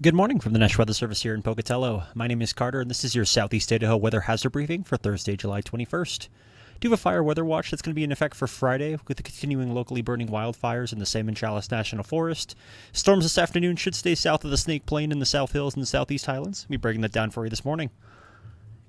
Good morning from the National Weather Service here in Pocatello. My name is Carter, and this is your Southeast Idaho weather hazard briefing for Thursday, July 21st. Do have a fire weather watch that's going to be in effect for Friday with the continuing locally burning wildfires in the Salmon Chalice National Forest. Storms this afternoon should stay south of the Snake Plain in the South Hills and the Southeast Highlands. I'll be breaking that down for you this morning.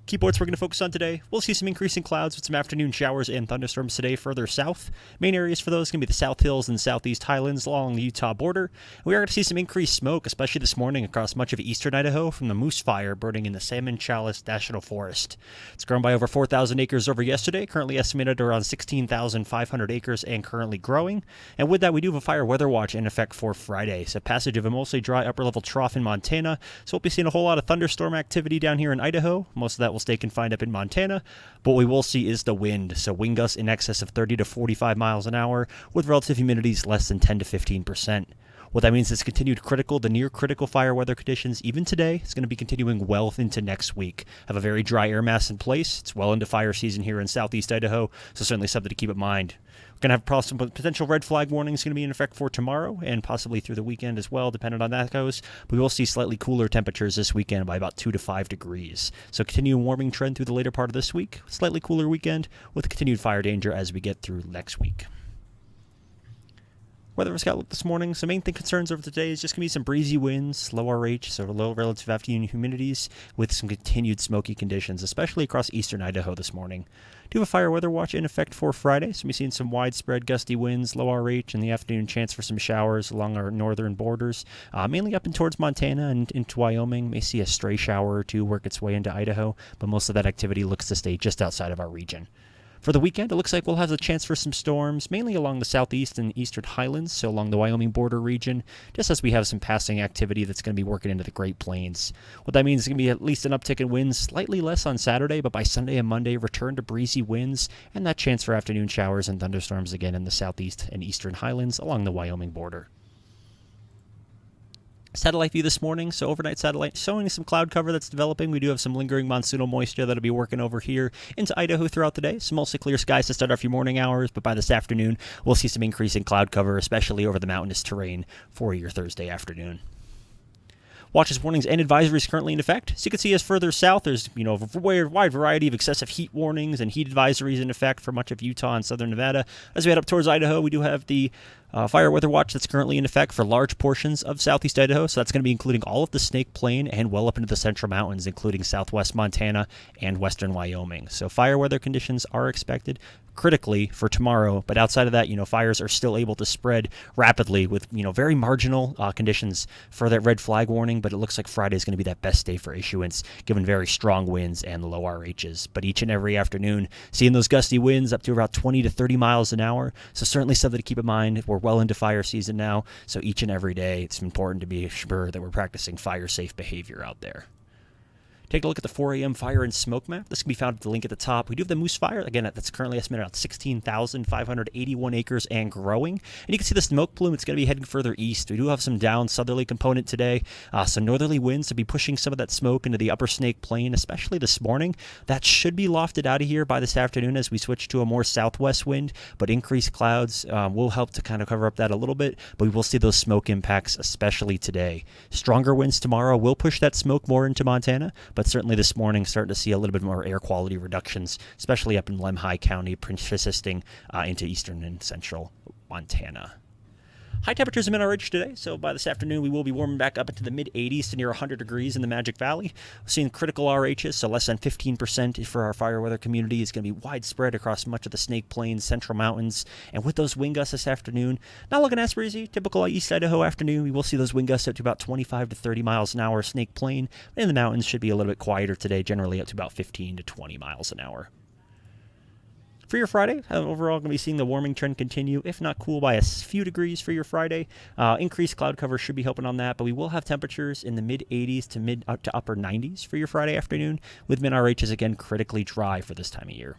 Keyboards we're going to focus on today. We'll see some increasing clouds with some afternoon showers and thunderstorms today further south. Main areas for those are going to be the South Hills and Southeast Highlands along the Utah border. We are going to see some increased smoke, especially this morning across much of eastern Idaho from the moose fire burning in the Salmon Chalice National Forest. It's grown by over 4,000 acres over yesterday, currently estimated around 16,500 acres and currently growing. And with that, we do have a fire weather watch in effect for Friday. So passage of a mostly dry upper level trough in Montana. So we'll be seeing a whole lot of thunderstorm activity down here in Idaho. Most of that will stay confined up in Montana, but what we will see is the wind. So wind gusts in excess of 30 to 45 miles an hour with relative humidities less than 10 to 15%. What that means is continued critical to near critical fire weather conditions even today. It's going to be continuing well into next week. Have a very dry air mass in place. It's well into fire season here in southeast Idaho, so certainly something to keep in mind. We're going to have some potential red flag warnings going to be in effect for tomorrow and possibly through the weekend as well, depending on that goes. We will see slightly cooler temperatures this weekend by about 2 to 5 degrees. So continuing warming trend through the later part of this week, slightly cooler weekend with continued fire danger as we get through next week. Weather outlook this morning. So main concerns over today is just going to be some breezy winds, low RH, so low relative afternoon humidities with some continued smoky conditions, especially across eastern Idaho this morning. Do have a fire weather watch in effect for Friday, so we'll be seeing some widespread gusty winds, low RH, in the afternoon, chance for some showers along our northern borders, mainly up and towards Montana and into Wyoming. May see a stray shower or two work its way into Idaho, but most of that activity looks to stay just outside of our region. For the weekend, it looks like we'll have a chance for some storms, mainly along the southeast and eastern highlands, so along the Wyoming border region, just as we have some passing activity that's going to be working into the Great Plains. What that means is going to be at least an uptick in winds, slightly less on Saturday, but by Sunday and Monday, return to breezy winds, and that chance for afternoon showers and thunderstorms again in the southeast and eastern highlands along the Wyoming border. Satellite view this morning, so overnight satellite showing some cloud cover that's developing. We do have some lingering monsoonal moisture that'll be working over here into Idaho throughout the day. Some mostly clear skies to start off your morning hours, but by this afternoon, we'll see some increase in cloud cover, especially over the mountainous terrain for your Thursday afternoon. Watches, warnings, and advisories currently in effect. So you can see as further south, there's a wide variety of excessive heat warnings and heat advisories in effect for much of Utah and southern Nevada. As we head up towards Idaho, we do have the fire weather watch that's currently in effect for large portions of southeast Idaho. So that's going to be including all of the Snake Plain and well up into the central mountains, including southwest Montana and western Wyoming. So fire weather conditions are expected critically for tomorrow, but outside of that, fires are still able to spread rapidly with, very marginal conditions for that red flag warning, but it looks like Friday is going to be that best day for issuance, given very strong winds and low RHs. But each and every afternoon, seeing those gusty winds up to about 20 to 30 miles an hour, so certainly something to keep in mind. We're well into fire season now, so each and every day, it's important to be sure that we're practicing fire-safe behavior out there. Take a look at the 4 a.m. fire and smoke map. This can be found at the link at the top. We do have the moose fire. Again, that's currently estimated at 16,581 acres and growing. And you can see the smoke plume. It's going to be heading further east. We do have some down southerly component today. Some northerly winds to be pushing some of that smoke into the upper Snake Plain, especially this morning. That should be lofted out of here by this afternoon as we switch to a more southwest wind, but increased clouds will help to kind of cover up that a little bit, but we will see those smoke impacts, especially today. Stronger winds tomorrow will push that smoke more into Montana, but certainly this morning, starting to see a little bit more air quality reductions, especially up in Lemhi County, persisting into eastern and central Montana. High temperatures have been RH today, so by this afternoon we will be warming back up into the mid-80s to near 100 degrees in the Magic Valley. We're seeing critical RHs, so less than 15% for our fire weather community. Is going to be widespread across much of the Snake Plains, Central Mountains, and with those wind gusts this afternoon, not looking as breezy. Typical East Idaho afternoon, we will see those wind gusts up to about 25 to 30 miles an hour. Snake Plain, and the mountains should be a little bit quieter today, generally up to about 15 to 20 miles an hour. For your Friday, overall, going to be seeing the warming trend continue, if not cool by a few degrees for your Friday. Increased cloud cover should be helping on that, but we will have temperatures in the mid-80s to mid to upper 90s for your Friday afternoon, with mid-RHs again critically dry for this time of year.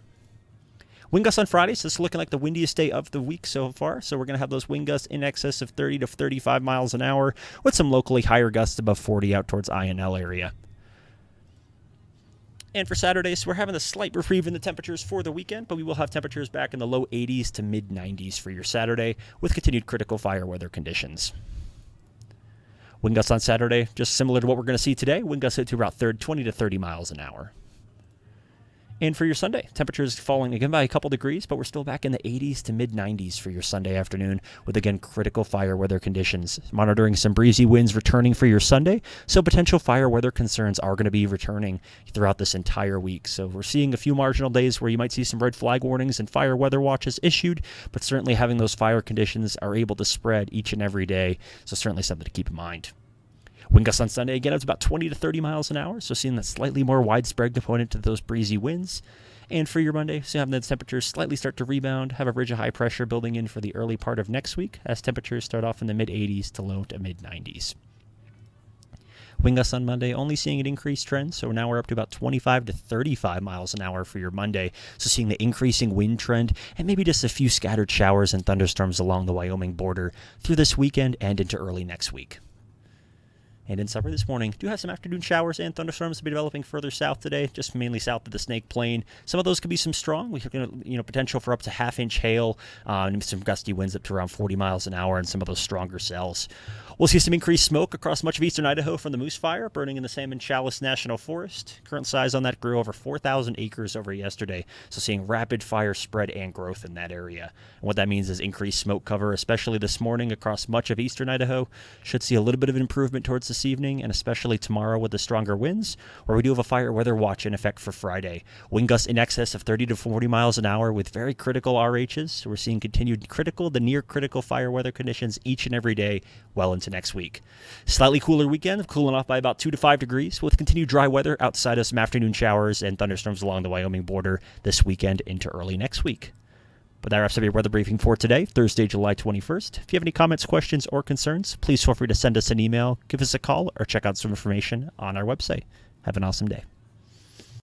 Wind gusts on Friday, so it's looking like the windiest day of the week so far. So we're going to have those wind gusts in excess of 30 to 35 miles an hour, with some locally higher gusts above 40 out towards INL area. And for Saturday, so we're having a slight reprieve in the temperatures for the weekend, but we will have temperatures back in the low 80s to mid 90s for your Saturday with continued critical fire weather conditions. Wind gusts on Saturday, just similar to what we're going to see today. Wind gusts hit to about 20 to 30 miles an hour. And for your Sunday, temperatures falling again by a couple degrees, but we're still back in the 80s to mid-90s for your Sunday afternoon with, again, critical fire weather conditions. Monitoring some breezy winds returning for your Sunday, so potential fire weather concerns are going to be returning throughout this entire week. So we're seeing a few marginal days where you might see some red flag warnings and fire weather watches issued, but certainly having those fire conditions are able to spread each and every day, so certainly something to keep in mind. Wind gusts on Sunday, again, it's about 20 to 30 miles an hour, so seeing that slightly more widespread component to those breezy winds. And for your Monday, so having the temperatures slightly start to rebound, have a ridge of high pressure building in for the early part of next week, as temperatures start off in the mid-80s to low to mid-90s. Wind gusts on Monday, only seeing an increased trend, so now we're up to about 25 to 35 miles an hour for your Monday. So seeing the increasing wind trend and maybe just a few scattered showers and thunderstorms along the Wyoming border through this weekend and into early next week. And in summer this morning, do have some afternoon showers and thunderstorms to be developing further south today, just mainly south of the Snake Plain. Some of those could be some strong. We have potential for up to half-inch hail, and some gusty winds up to around 40 miles an hour, and some of those stronger cells. We'll see some increased smoke across much of eastern Idaho from the moose fire burning in the Salmon Chalice National Forest. Current size on that grew over 4,000 acres over yesterday, so seeing rapid fire spread and growth in that area. And what that means is increased smoke cover, especially this morning across much of eastern Idaho. Should see a little bit of an improvement towards this evening, and especially tomorrow with the stronger winds, where we do have a fire weather watch in effect for Friday. Wind gusts in excess of 30 to 40 miles an hour with very critical RHs, so we're seeing continued critical to near critical fire weather conditions each and every day well into next week. Slightly cooler weekend, cooling off by about 2 to 5 degrees, with continued dry weather outside of some afternoon showers and thunderstorms along the Wyoming border this weekend into early next week. But that wraps up your weather briefing for today, Thursday, July 21st. If you have any comments, questions, or concerns, please feel free to send us an email, give us a call, or check out some information on our website. Have an awesome day.